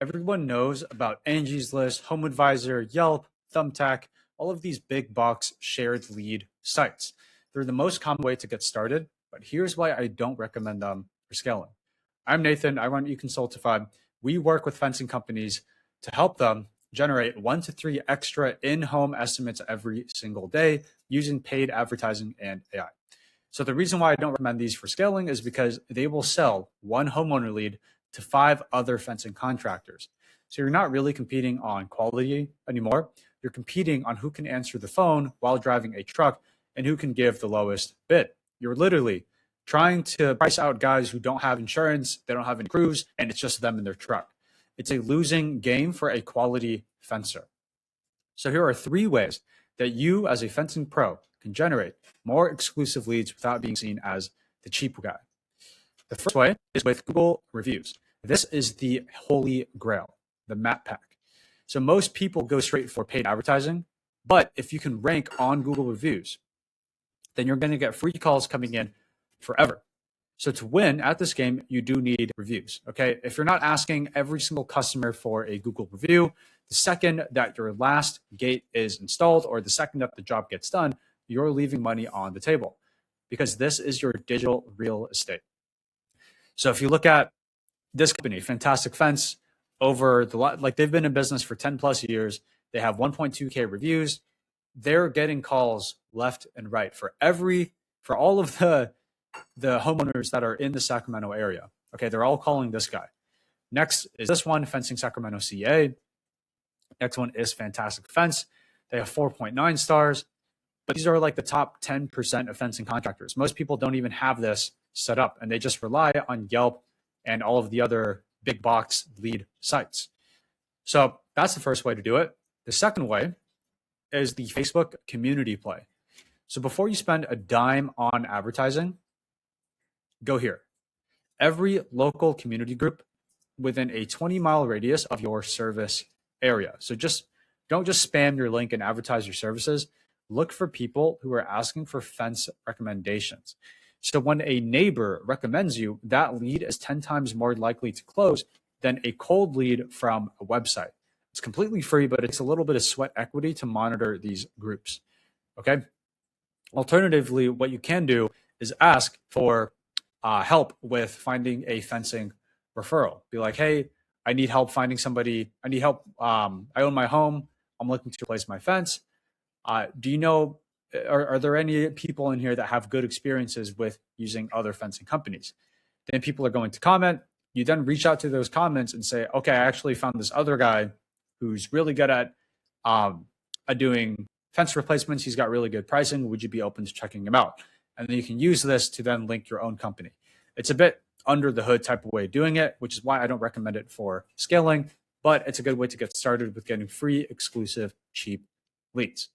Everyone knows about Angie's List, Home Advisor, Yelp, Thumbtack, all of these big box shared lead sites. They're the most common way to get started, but here's why I don't recommend them for scaling. I'm Nathan. I run eConsultify. We work with fencing companies to help them generate 1 to 3 extra in-home estimates every single day using paid advertising and AI. So the reason why I don't recommend these for scaling is because they will sell one homeowner lead to 5 other fencing contractors. So you're not really competing on quality anymore. You're competing on who can answer the phone while driving a truck and who can give the lowest bid. You're literally trying to price out guys who don't have insurance, they don't have any crews, and it's just them in their truck. It's a losing game for a quality fencer. So here are 3 ways that you as a fencing pro can generate more exclusive leads without being seen as the cheap guy. The first way is with Google reviews. This is the holy grail, the map pack. So most people go straight for paid advertising, but if you can rank on Google reviews, then you're going to get free calls coming in forever. So to win at this game, you do need reviews. Okay. If you're not asking every single customer for a Google review, the second that your last gate is installed or the second that the job gets done, you're leaving money on the table because this is your digital real estate. So if you look at this company, Fantastic Fence, they've been in business for 10 plus years. They have 1.2K reviews. They're getting calls left and right for all of the homeowners that are in the Sacramento area. Okay, they're all calling this guy. Next is this one, Fencing Sacramento CA. Next one is Fantastic Fence. They have 4.9 stars, but these are like the top 10% of fencing contractors. Most people don't even have this set up, and they just rely on Yelp and all of the other big box lead sites. So that's the first way to do it. The second way is the Facebook community play. So before you spend a dime on advertising, go here. Every local community group within a 20-mile radius of your service area. So don't just spam your link and advertise your services. Look for people who are asking for fence recommendations. So when a neighbor recommends you, that lead is 10 times more likely to close than a cold lead from a website. It's completely free, but it's a little bit of sweat equity to monitor these groups. Okay. Alternatively, what you can do is ask for help with finding a fencing referral. Be like, hey, I need help finding somebody. I need help. I own my home. I'm looking to replace my fence. Do you know, are there any people in here that have good experiences with using other fencing companies? Then people are going to comment. You then reach out to those comments and say, okay, I actually found this other guy who's really good at doing fence replacements. He's got really good pricing. Would you be open to checking him out? And then you can use this to then link your own company. It's a bit under the hood type of way of doing it, which is why I don't recommend it for scaling, but it's a good way to get started with getting free, exclusive, cheap leads.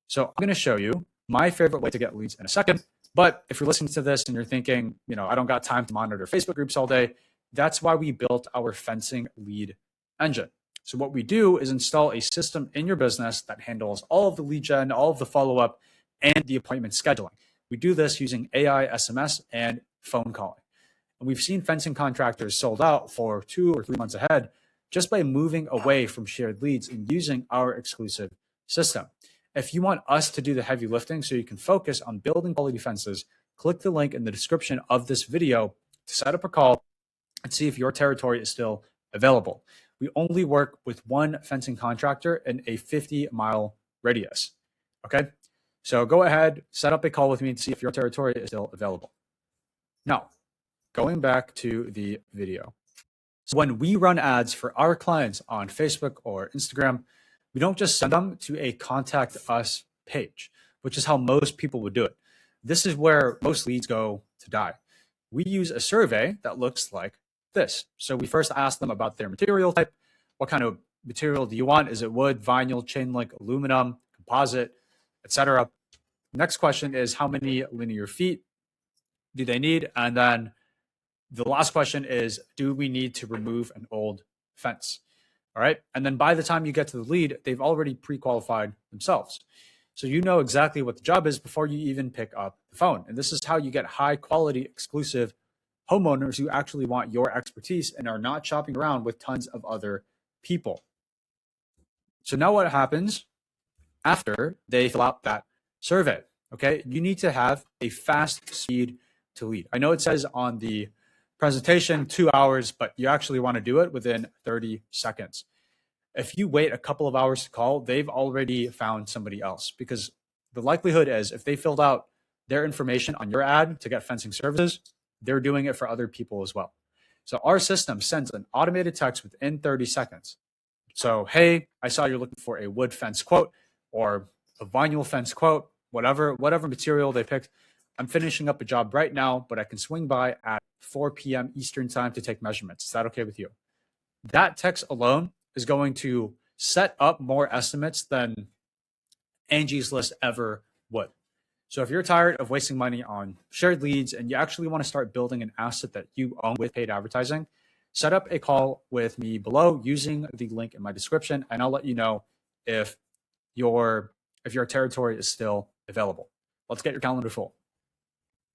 So I'm going to show you my favorite way to get leads in a second. But if you're listening to this and you're thinking, I don't got time to monitor Facebook groups all day, that's why we built our fencing lead engine. So what we do is install a system in your business that handles all of the lead gen, all of the follow-up, and the appointment scheduling. We do this using AI SMS and phone calling. And we've seen fencing contractors sold out for 2 or 3 months ahead just by moving away from shared leads and using our exclusive system. If you want us to do the heavy lifting so you can focus on building quality fences, click the link in the description of this video to set up a call and see if your territory is still available. We only work with one fencing contractor in a 50-mile radius. Okay? So go ahead, set up a call with me to see if your territory is still available. Now, going back to the video. So when we run ads for our clients on Facebook or Instagram, we don't just send them to a contact us page, which is how most people would do it. This is where most leads go to die. We use a survey that looks like this. So we first ask them about their material type. What kind of material do you want? Is it wood, vinyl, chain link, aluminum, composite, etc.? Next question is how many linear feet do they need? And then the last question is, do we need to remove an old fence? All right. And then by the time you get to the lead, they've already pre-qualified themselves. So you know exactly what the job is before you even pick up the phone. And this is how you get high quality, exclusive homeowners who actually want your expertise and are not shopping around with tons of other people. So now what happens after they fill out that survey? Okay, you need to have a fast speed to lead. I know it says on the presentation 2 hours, but you actually want to do it within 30 seconds. If you wait a couple of hours to call, they've already found somebody else, because the likelihood is if they filled out their information on your ad to get fencing services, they're doing it for other people as well. So our system sends an automated text within 30 seconds. So, hey, I saw you're looking for a wood fence quote or a vinyl fence quote, whatever material they picked. I'm finishing up a job right now, but I can swing by at 4 p.m. Eastern time to take measurements. Is that okay with you? That text alone is going to set up more estimates than Angie's List ever would. So if you're tired of wasting money on shared leads and you actually want to start building an asset that you own with paid advertising, set up a call with me below using the link in my description, and I'll let you know if your territory is still available. Let's get your calendar full.